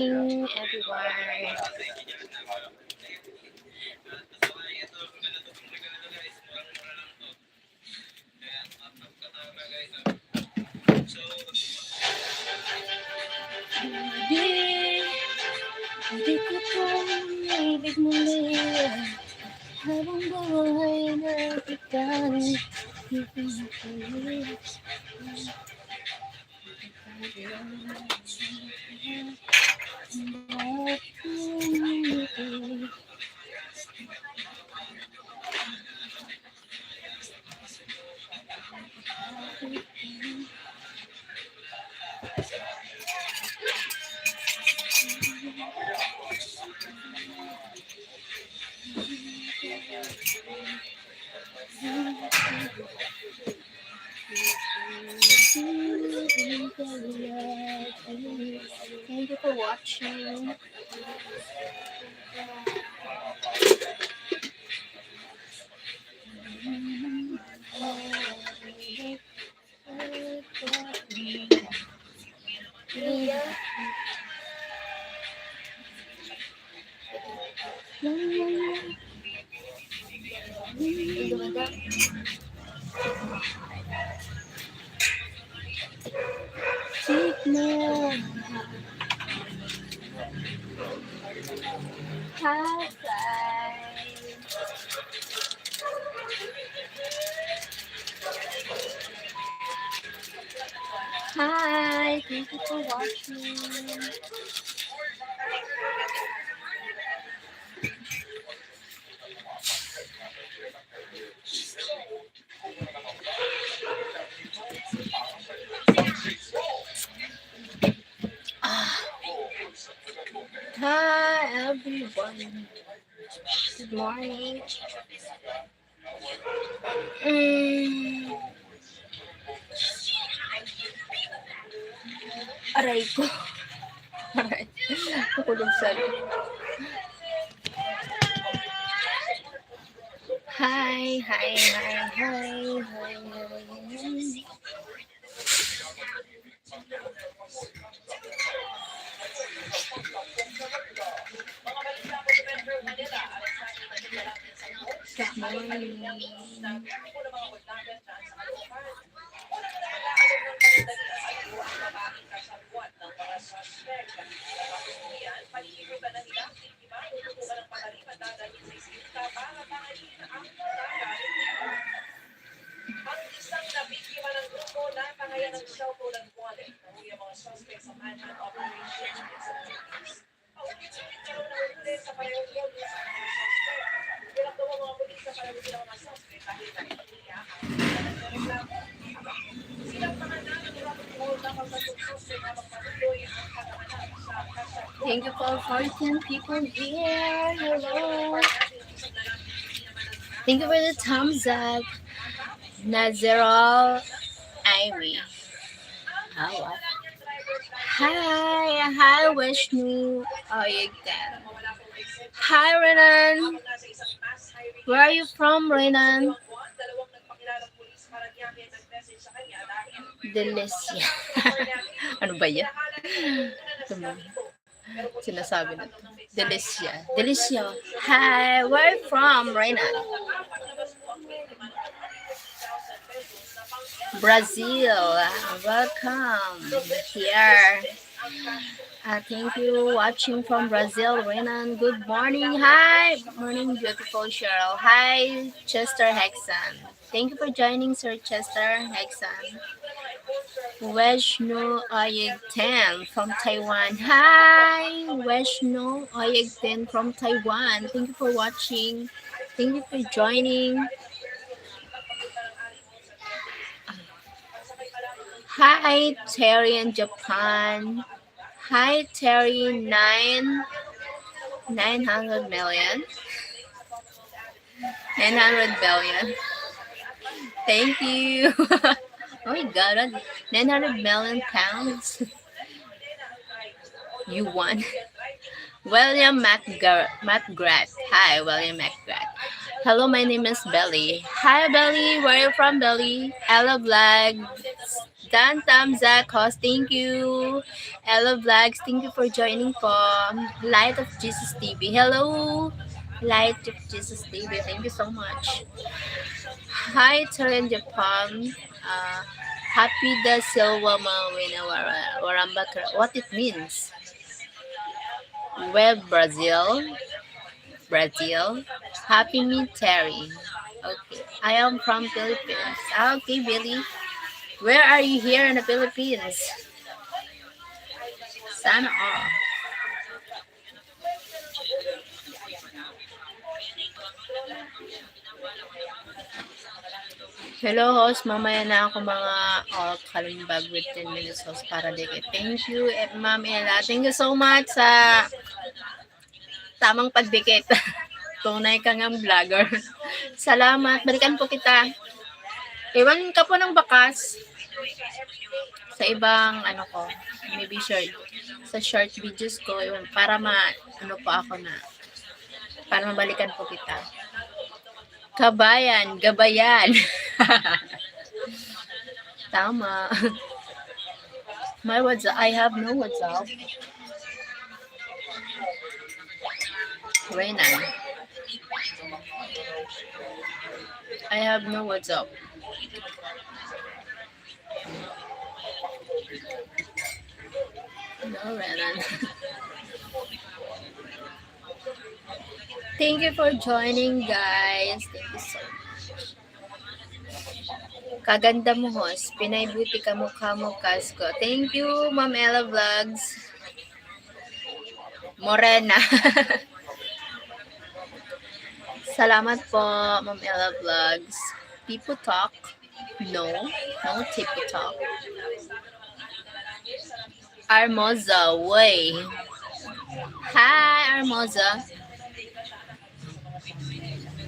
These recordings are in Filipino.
everyone. Di, di ko to ibig muli habang buhay na ikaw. Thank you for watching. Hi, thank you for watching. Hi, everyone. Good morning. Aray ko. Aray. Nakulog sa Hi, hi, hi, hi, hi. Good morning. Thank you for 14 people here. Hello. Thank you for the thumbs up. Nazerol Ivy. Hello. Hi, Vishnu Oyegdan. Hi, Renan. Where are you from, Renan? Delicia. Ano ba yan? Sinasabi na to. Delicia. Delicia. Hi, where are you from, Renan? Brazil. Welcome here. Thank you watching from Brazil, Renan. Good morning. Hi. Morning, beautiful Cheryl. Hi, Chester Hexan. Thank you for joining, Sir Chester Hexan. Vishnu Oyegten from Taiwan. Hi, Vishnu Oyegten from Taiwan. Thank you for watching. Thank you for joining. Hi, Terry in Japan. Hi, Terry, 900 million. 900 billion. Thank you. Oh my god, 900 million pounds. You won. William McGrath. Hi, William McGrath. Hello, my name is Belly. Hi, Belly. Where are you from, Belly? Ella Vlogs Dan Tamzak, host, thank you. Ella Vlogs, thank you for joining po. Light of Jesus TV, hello. Light of Jesus TV, thank you so much. Hi, Turin Japan. Uh, Happy da Silva Mawina Waramba. What it means? Well, Brazil. Brazil. Happy me, Terry. Okay. I am from Philippines. Okay, Billy. Where are you here in the Philippines? Sana all. Hello, host. Mamaya na ako mga kalimbag with 10 minutes host para dikit. Thank you, Ma'am Ella. Thank you so much sa tamang pagdikit. Tunay ka nga vlogger. Salamat. Balikan po kita. Iwan ka po ng bakas sa ibang ko, maybe short, sa short videos ko, para pa ako na, para mabalikan po kita. Kabayan, gabayan. Tama. My WhatsApp, I have no WhatsApp. Renan. I have no WhatsApp. No, Renan. Thank you for joining, guys. Thank you so much. Kaganda mo, host. Pinay beauty ka mukha mo, Kasko. Thank you, Ma'am Ella Vlogs. Morena. Salamat po, Ma'am Ella Vlogs. People talk? No. No people talk. Armoza, way. Hi, Armoza.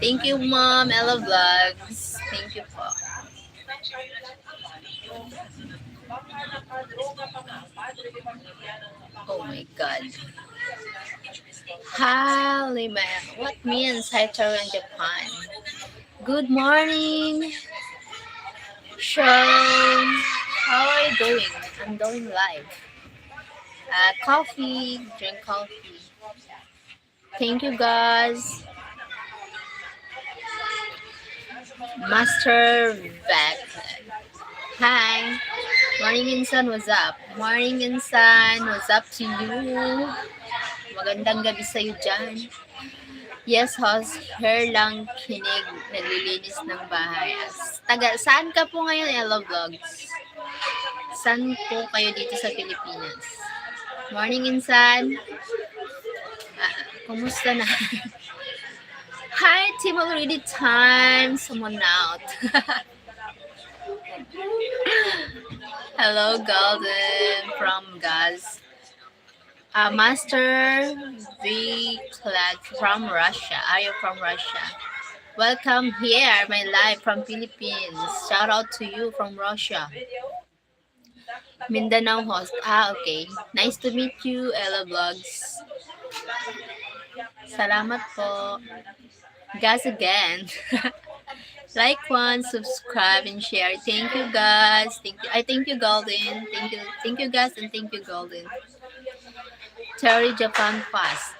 Thank you, Mom. Ella Vlogs. Thank you po. Oh my God. Halima. What means hi to in Japan? Good morning. So, how are you doing? I'm doing live. Coffee. Drink coffee. Thank you, guys. Master Vec. Hi. Morning Insan, what's up? Morning Insan, what's up to you? Magandang gabi sa'yo dyan. Yes, host. Hair lang kinig. Naglilinis ng bahay. Saan ka po ngayon, Ella Vlogs? Saan po kayo dito sa Pilipinas? Morning Insan. Kumusta na? Hi, team already time. Someone out. Hello, Golden from Gaz. Master V. Clad from Russia. Are you from Russia? Welcome here, my live from Philippines. Shout out to you from Russia. Mindanao host. Okay. Nice to meet you, Ella Vlogs. Salamat po. Guys again. Like one, subscribe, and share. Thank you, guys. Thank you, Golden. Thank you, guys, and thank you, Golden. Terry Japan fast.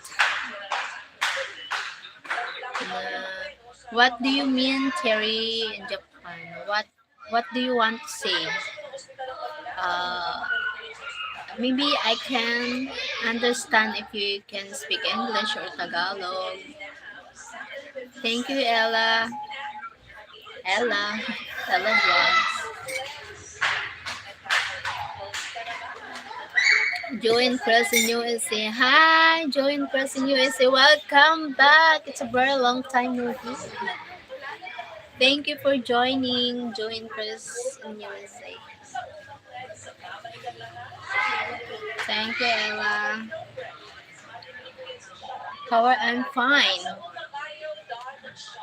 What do you mean, Terry in Japan? What do you want to say? Maybe I can understand if you can speak English or Tagalog. Thank you, Ella. Ella Vlogs. Join Press in USA. Hi, Join Press in USA. Welcome back. It's a very long time no here. Thank you for joining Join Press in USA. Thank you, Ella. I'm fine.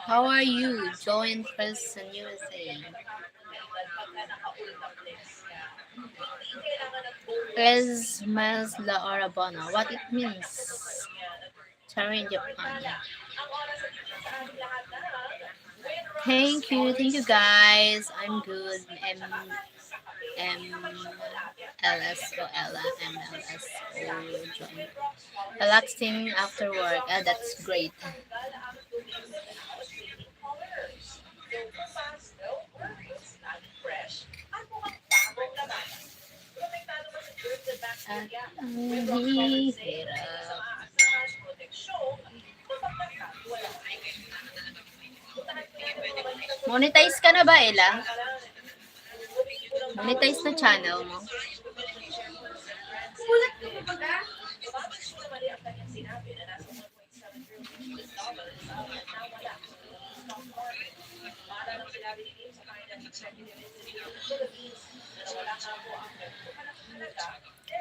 How are you? Join Press in USA. Es más la Arabana. What it means? Terry in Japan. Thank you guys. I'm good. MLS o Ella MLS o join. Relaxing after work. Ah, that's great. At ang hihirap. Monetize ka na ba, Ella? Monetize na channel mo?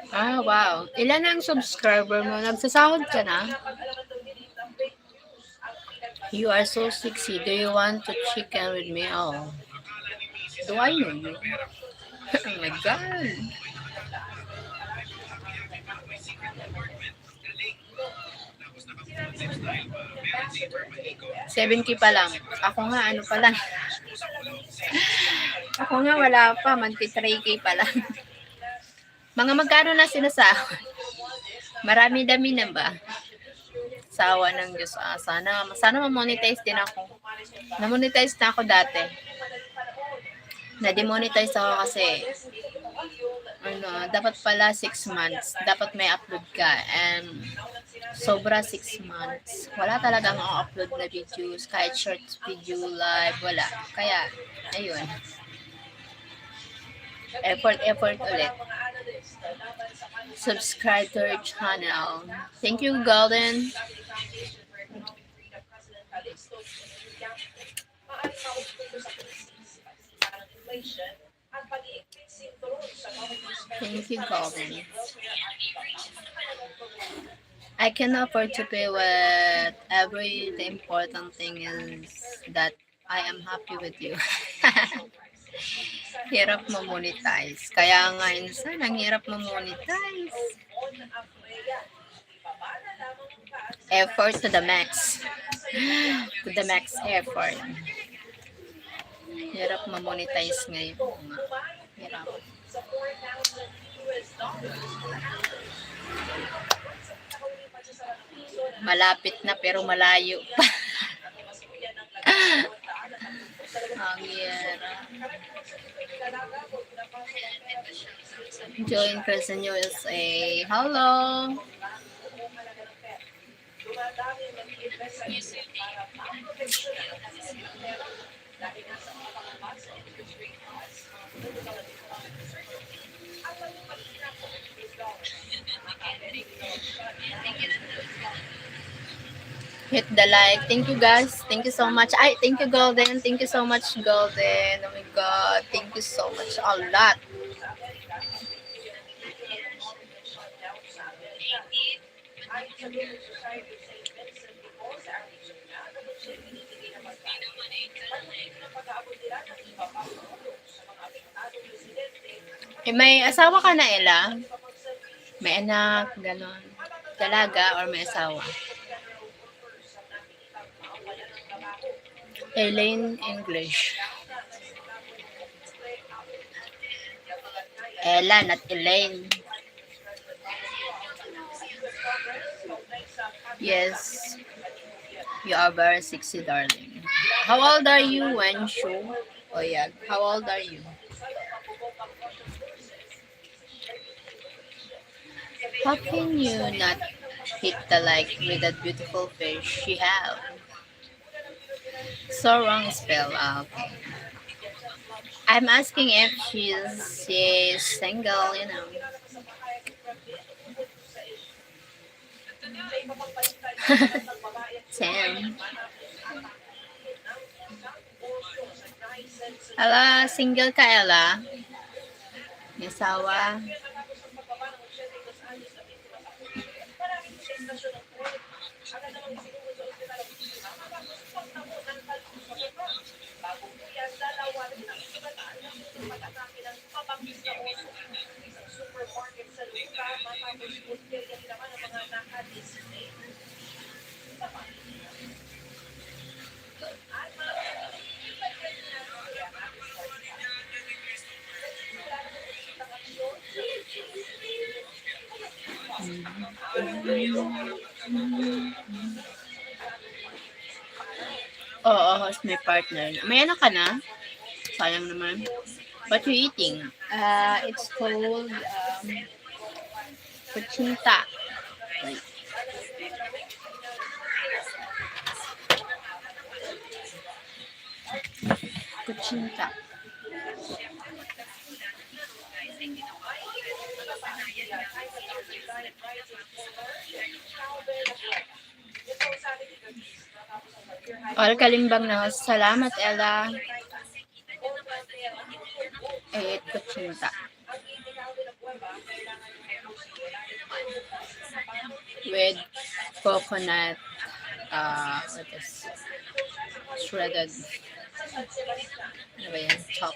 Ah, wow. Ilan ang subscriber mo? Nagsasahod ka na? You are so sexy. Do you want to chicken with me? Oh. Do I know you? Oh my God. $7K pa lang. Ako nga, ano pa lang. Ako nga, wala pa. Manti 3K pa lang. Mga magkano na sinasahod? Marami-dami na ba? Sawa ng Diyos. Sana ma-monetize din ako. Na-monetize na ako dati. Na-demonetize ako kasi dapat pala 6 months. Dapat may upload ka. And sobra 6 months. Wala talagang upload na videos. Kahit short video, live, wala. Kaya, ayun. Effort ulit. Subscribe to our channel. Thank you, Golden. Thank you, Golden. I can afford to pay whatever. The important thing is that I am happy with you. Hirap mo-monetize. Kaya nga, insan, ang hirap mo-monetize. Effort to the max. To the max effort. Hirap ma-monetize ngayon. Hirap. Malapit na pero malayo pa. Ang hirap. Join Crescent USA. Hello. Hit the like. Thank you, guys. Thank you so much. Thank you, Golden. Thank you so much, Golden. Oh my God. Thank you so much. A lot. May asawa ka na, Ella? May anak, gano'n. Dalaga or may asawa? Elaine English. Ella, not Elaine. Yes. You are very sexy, darling. How old are you, Wenshu? Oh yeah. How old are you? How can you not hit the like with that beautiful face she have? So wrong spell. Okay. I'm asking if she's single, you know. Sam. Ella, single ka, Ella? May asawa? Oo, host my partner. May anak ka na? Sayang naman. What you eating? It's called kuchinta. Like, kuchinta. All kalimbang na host. Salamat, Ella. I ate kuchinta. With coconut, what is shredded, ano ba yan? Chop.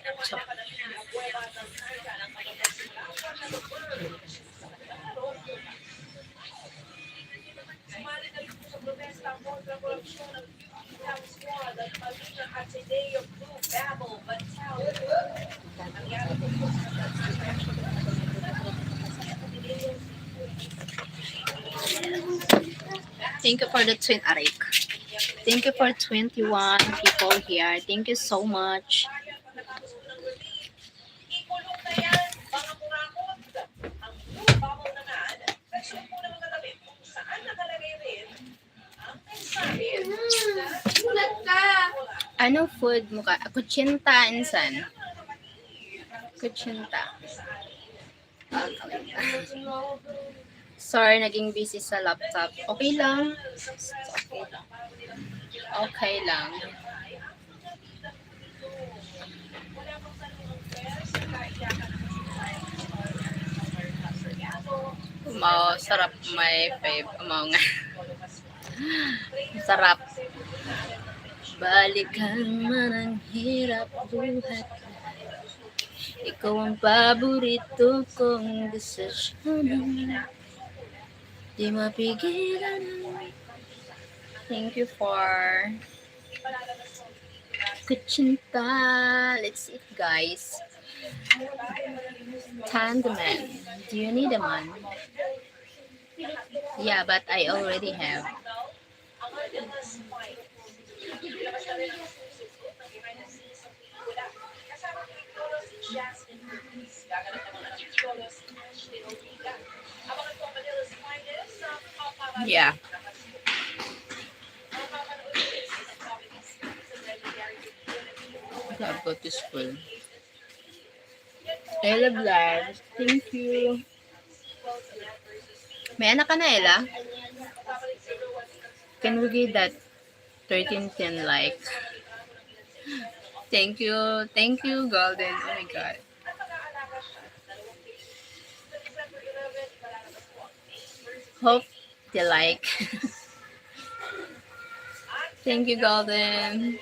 Thank you for the Arik. Thank you for 21 people here. Thank you so much. Anong food mo ka? Kuchinta, insan. Kuchinta. Sorry, naging busy sa laptop. Okay lang. Okay lang. Okay lang. Sarap may fave. Nga. Sarap. Balikan man ang hirap buhat. Ikaw ang paborito kong desisyon. Di mapigilan. Thank you for kuchinta. Let's eat, guys. Tandeman. Do you need a man? Yeah, but I already have. Yeah. I've got to school. Ella Blanche, thank you. May anak ka na, Ella? Can we give that 1310 like? Thank you, Golden. Oh my God. Hope they like. Thank you, Golden.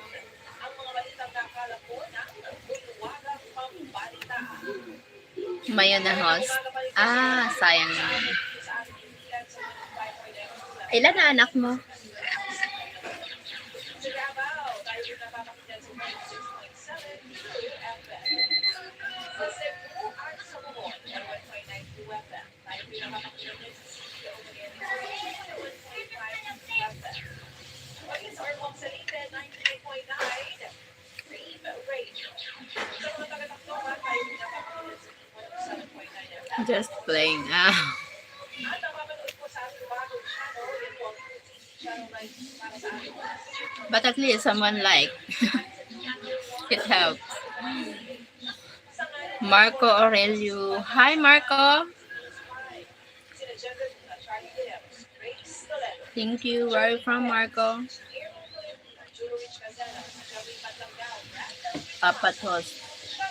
Mayon na host. Sayang naman. Ilan na anak mo? Just playing. But at least someone like. It helps. Marco Aurelio. Hi, Marco. Thank you. Where are you from, Marco? Apat host.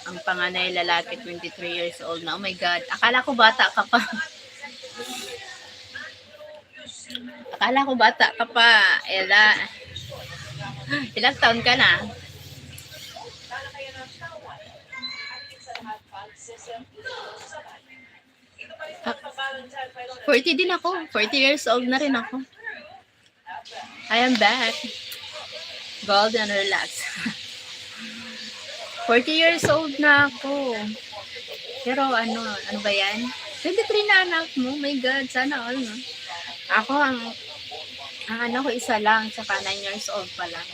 Ang panganay lalaki, 23 years old na. Oh my God. Akala ko bata ka pa. Ella. Ilang taon ka na? Ah, 40 din ako. 40 years old na rin ako. I am back. Golden, relax. 40 years old na ako. Pero ano ba yan? 23 na anak mo. My God, sana all, no? Ako, ang ano ko isa lang, tsaka 9 years old pa lang.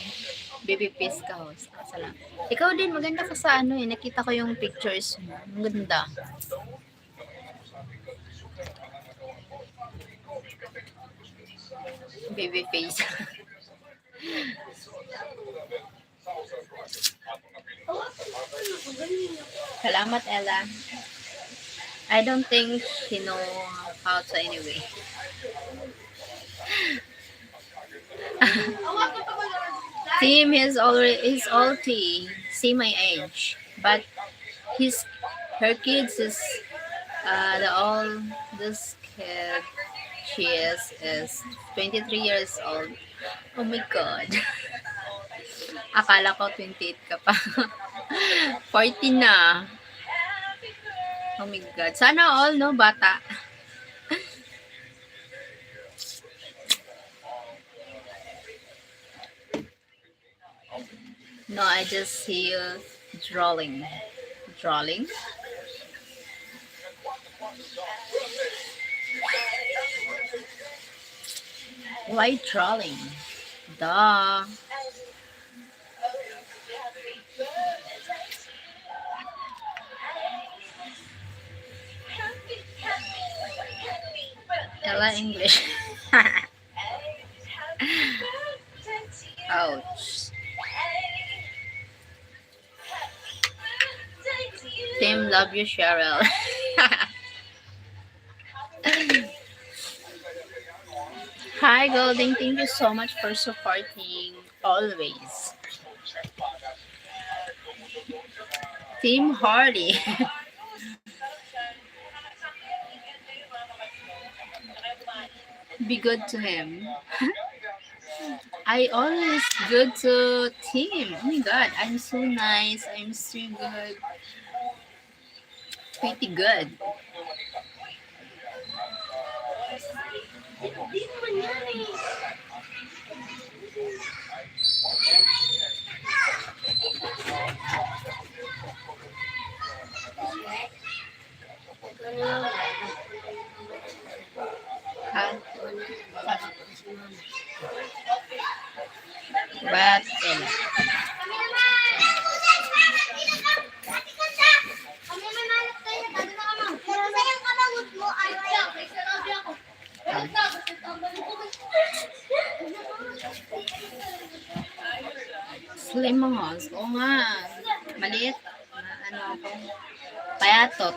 Baby Peace ka host. Isa lang. Ikaw din, maganda ka sa ano eh. Nakita ko yung pictures mo. Ang ganda. Baby face. Salamat, Ella. I don't think he know how to anyway. Tim is already see my age, but his her kids is the all this kid she is 23 years old. Oh my god. Akala ko 28 ka pa. 40 na. Oh my god. Sana all no bata. No, I just see you drawing. Drawing? Why drawing? Duh. Ella English. Ouch. Tim, love you, Cheryl. Hi, Golding. Thank you so much for supporting always. Team Hardy. Be good to him. I always good to Tim. Oh my god, I'm so nice. I'm so good. Pretty good. But slim mo. Oo nga. Maliit. Ano ako. Payatot.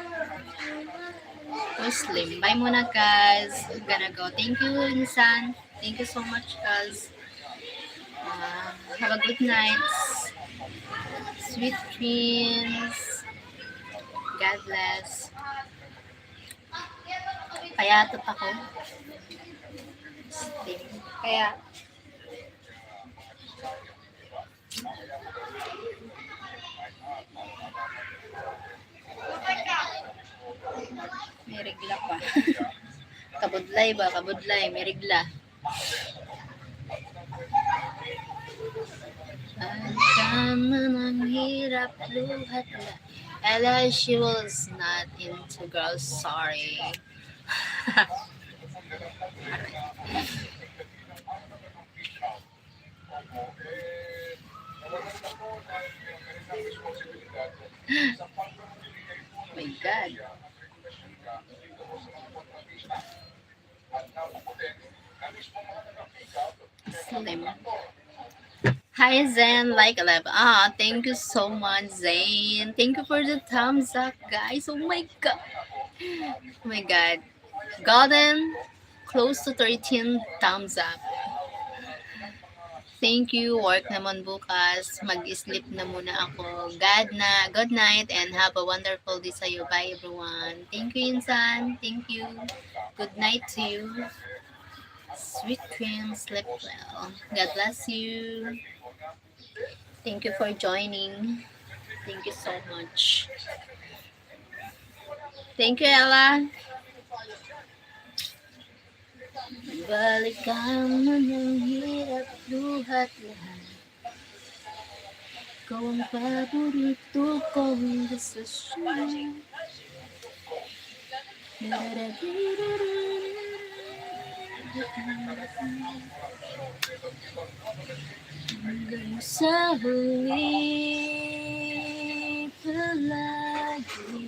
Slim. Bye muna, guys. I'm gonna go. Thank you, Insan. Thank you so much, guys. Have a good night. Sweet dreams. God bless. Payatot ako. Slim. Kaya, may regla pa. Kabudlay ba? Kabudlay. May regla. Ang kama ng hirap luhat na. Ella, she was not into girls. Sorry. My God. Slim. Hi, Zen. Like 11. Thank you so much, Zane. Thank you for the thumbs up, guys. Oh my God. Oh my God. Golden, close to 13 thumbs up. Thank you. Work naman bukas. Mag-sleep na muna ako. Good night and have a wonderful day sa'yo. Bye, everyone. Thank you, Insan. Thank you. Good night to you. Sweet dreams. Sleep well. God bless you. Thank you for joining. Thank you so much. Thank you, Ella. Balik ka man ng hirap luhat lahat. Ikaw ang paborito kong desisyon. Hanggang sa huli palagi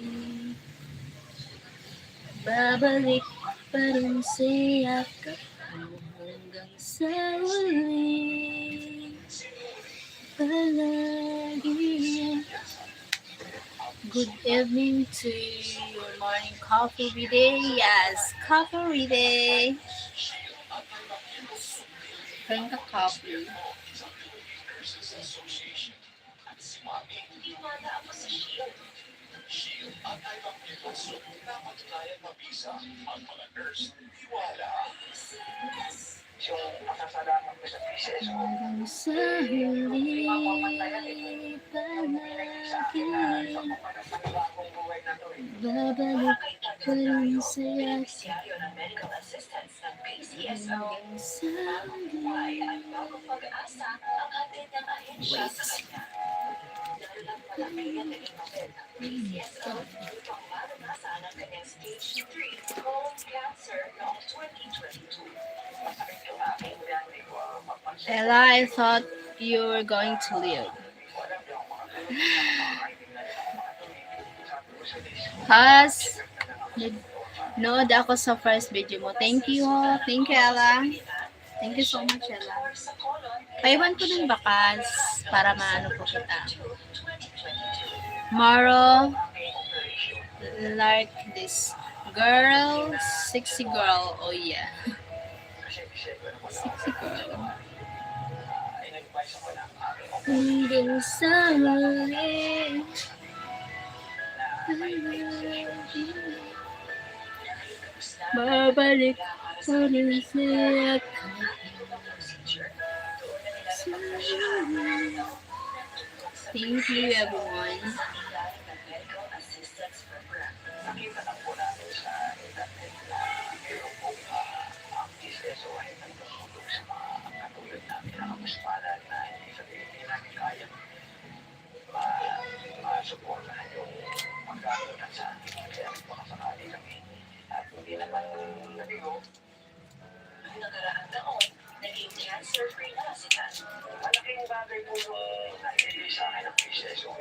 babalik pa rin sa yakap mo hanggang sa huli palagi. Good evening to your morning coffee every day. Yes, coffee every day. Drink a coffee. Hanggang sa huli palagi babalik pa rin sa yakap hanggang sa Ella, I thought you were going to leave. Has, nood ako sa first video mo. Thank you, Ella. Thank you so much, Ella. Paiwan ko din bakas para maano po kita. Maro, like this girl, sexy girl. Oh yeah. Sexy girl. Hanggang sa huli babalik pa rin sa yakap. Thank you, everyone. Nakaraang taon, naging cancer-free na si Tan. Malaking bagay po yung naibigay sa akin ng business o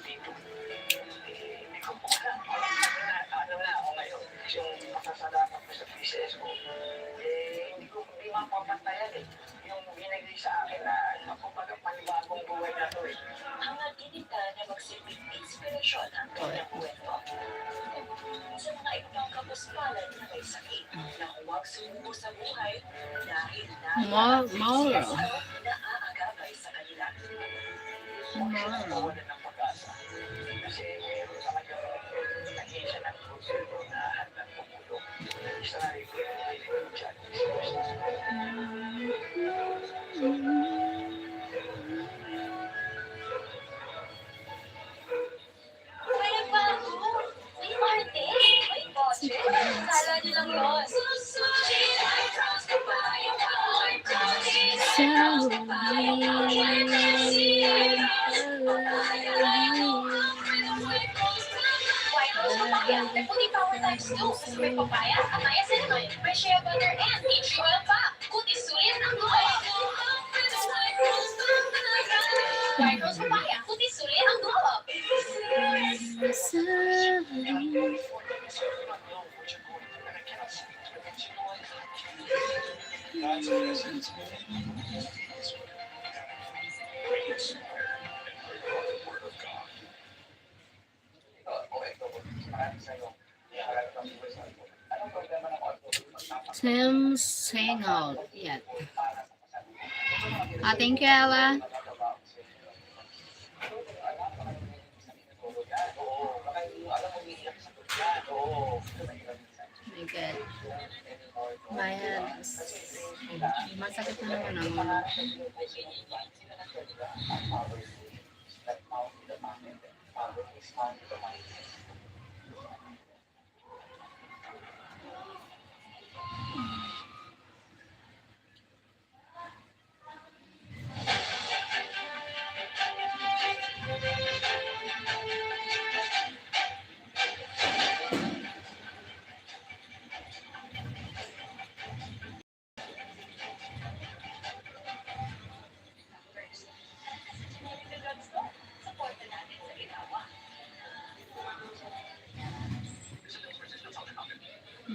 dito. Hindi ko po alam. Ano na ako ngayon. Yung makasalamat ko sa business ko, hindi mapapantayan eh. Yung binigay sa akin na kumbaga panibagong buhay na to eh. Hangad din ka na magsilbing inspirasyon ang kanyang kwento. Sa mga ibang kapuspalan na may sakit na huwag sumuko sa buhay dahil Mauro. na aagabay sa kanila. Mauro. Ng pag-asa. Kasi meron sa kanyang nag-iisa ng konserto na handang pumulong. Isa na rin ko yung nililipin dyan. Kaya ba ako? May party? May kotse? Kala niyo lang yun. May puti power times 2 kasi may papaya, amaya cinnamon, may shea butter, and tea tree oil pa. Kutis sulit ang dulo. White rose papaya, kutis sulit ang dulo. Tim saying out yet. Thank you, Ella. My God. Bayan. Masakit na naman ang ulo.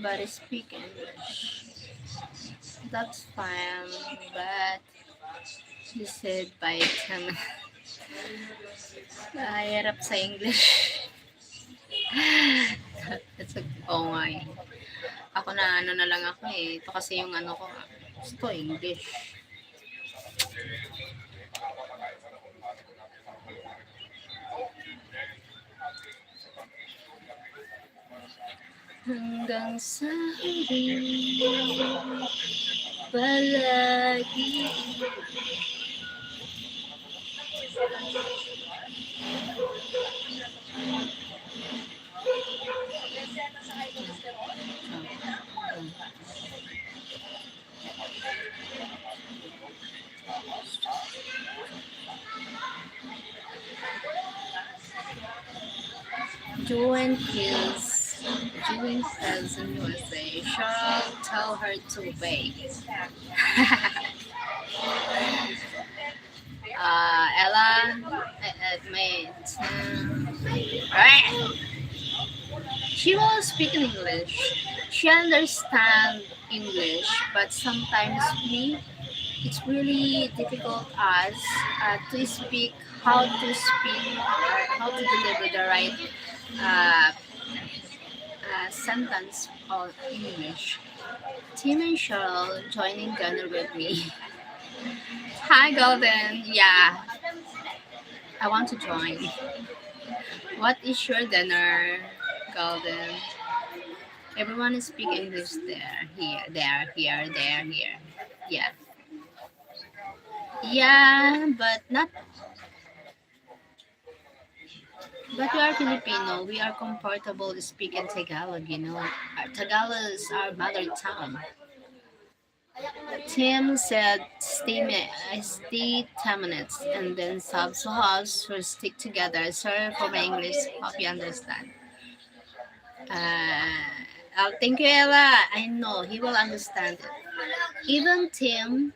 everybody speak English. That's fine, but you said by 10. Hirap sa English. It's a, oo nga eh. Ako na ano na lang ako eh. Ito kasi yung ano ko. Gusto English. Hanggang sa huli palagi. Join his doing present USA. Cheryl, tell her to wait. Ella, admit. She will speak in English. She understands English, but sometimes it's really difficult us to speak, how to speak, or how to deliver the right uh, sentence of English. Tim and Cheryl joining dinner with me. Hi, Golden. Yeah, I want to join. What is your dinner, Golden? Everyone is speaking English there, here, there, here, there, here. Yeah. Yeah, but not. But we are Filipino. We are comfortable speaking Tagalog. Tagalog is our mother tongue. Tim said, stay 10 minutes, and then subs to us will stick together. Sorry for my English. Hope you understand. Thank you, Ella. I know he will understand it. Even Tim,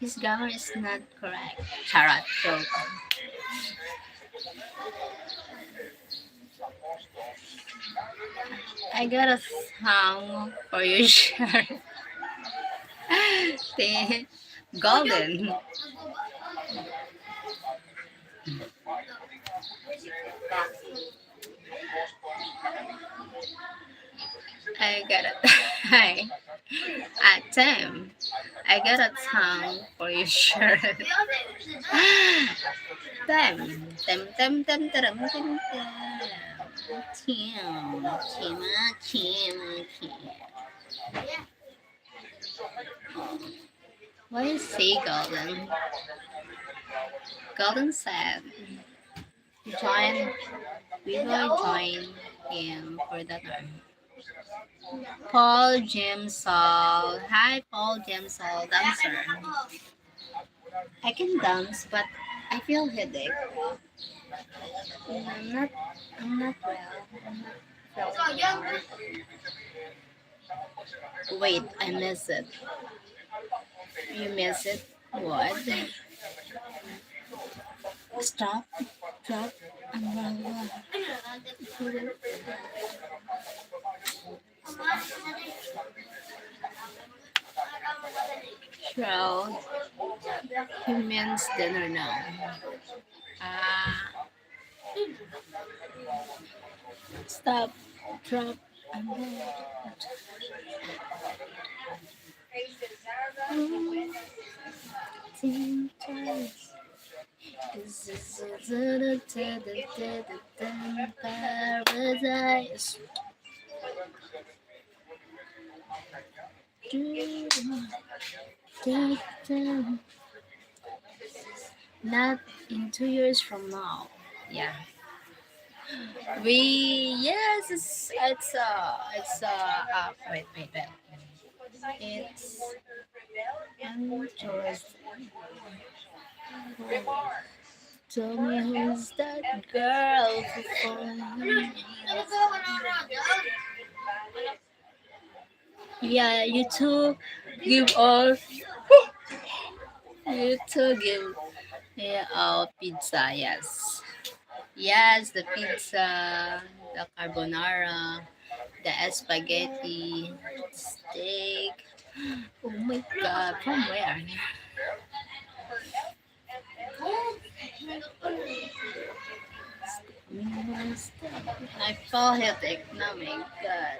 his grammar is not correct. Charot joke. I got a song for you, Sharon. Golden. I got it. Hi. Tim. I got a song for you, Sharon. Tim. Tim. What is say, Golden? Golden said, join, we will join him for dinner. Paul Jimsol. Hi, Paul Jimsol, dancer. I can dance, but I feel headache. I'm not well. I'm not feeling well. Wait, I miss it. You miss it? What? Stop, drop, and roll. Shroud. He means dinner now. Stop, drop, and roll. Think twice. This is paradise. Not in 2 years from now. Yeah. Yes, wait. It's interesting. Tell me who's that girl Yeah, give all you two give pizza, yes. Yes, the pizza, the carbonara, The spaghetti, steak. Oh my god, from where? I feel headache. Oh my god.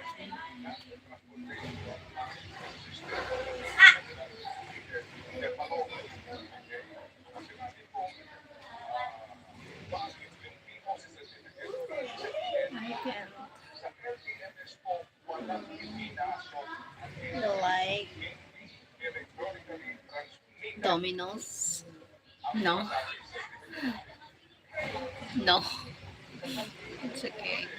I can't. You like Domino's? No, no, it's okay.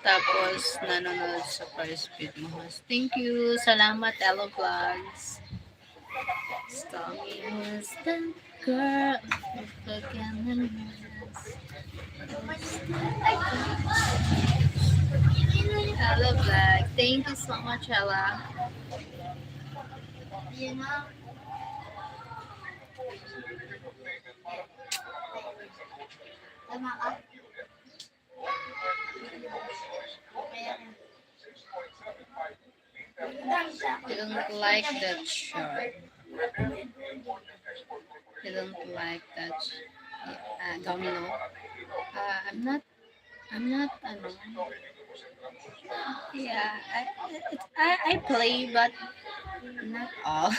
Tapos, nanonood sa First Speed mo. Thank you. Salamat, Elo Vlogs. Stormy was the girl of the cameras. Elo Vlog. Thank you so much, Ella. You don't like that shirt. You don't like that domino. I'm not, yeah, I play, but not all.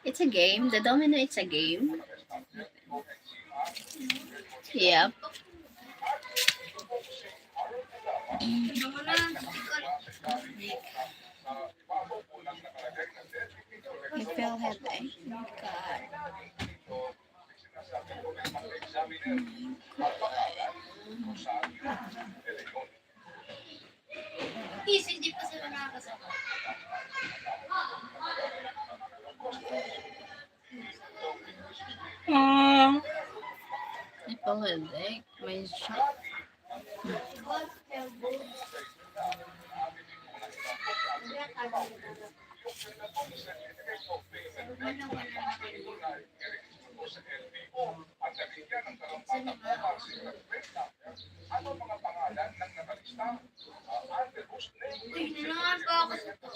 It's a game. The domino, it's a game. Yep. I feel headache. Oh God. Please, hindi pa sila nakakasama. I feel headache. My shot. Uy, nilangan pa ako sa to.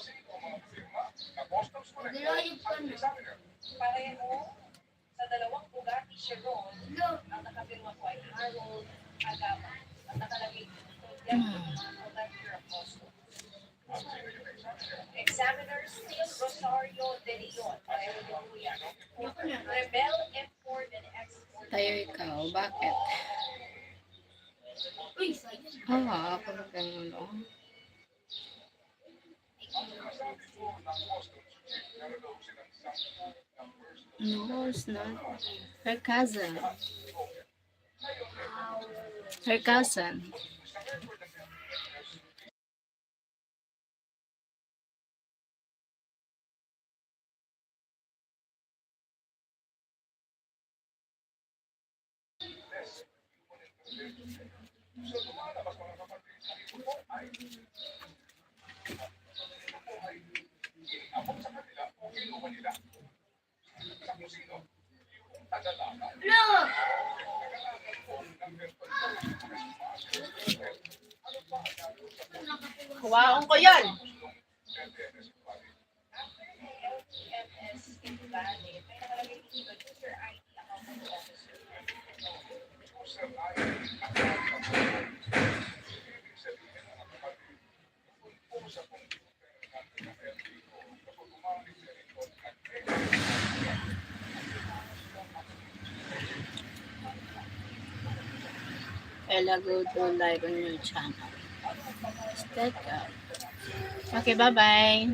Nilayo pa na. Pareho sa dalawang Bugatti Chiron ang nakapirma ko ay Harold Agama at nakalagay Molecular Apostol. Examiners Rosario De Leon, pareho din po yan. Rebel Import and Export. Tayo ikaw. Bakit? Uy, sayang. Ako ganun, no? No, it's not. Her cousin. Her cousin. Look! Kuwaon ko yan. Ella, go to like on your channel. Step up. Okay, bye-bye.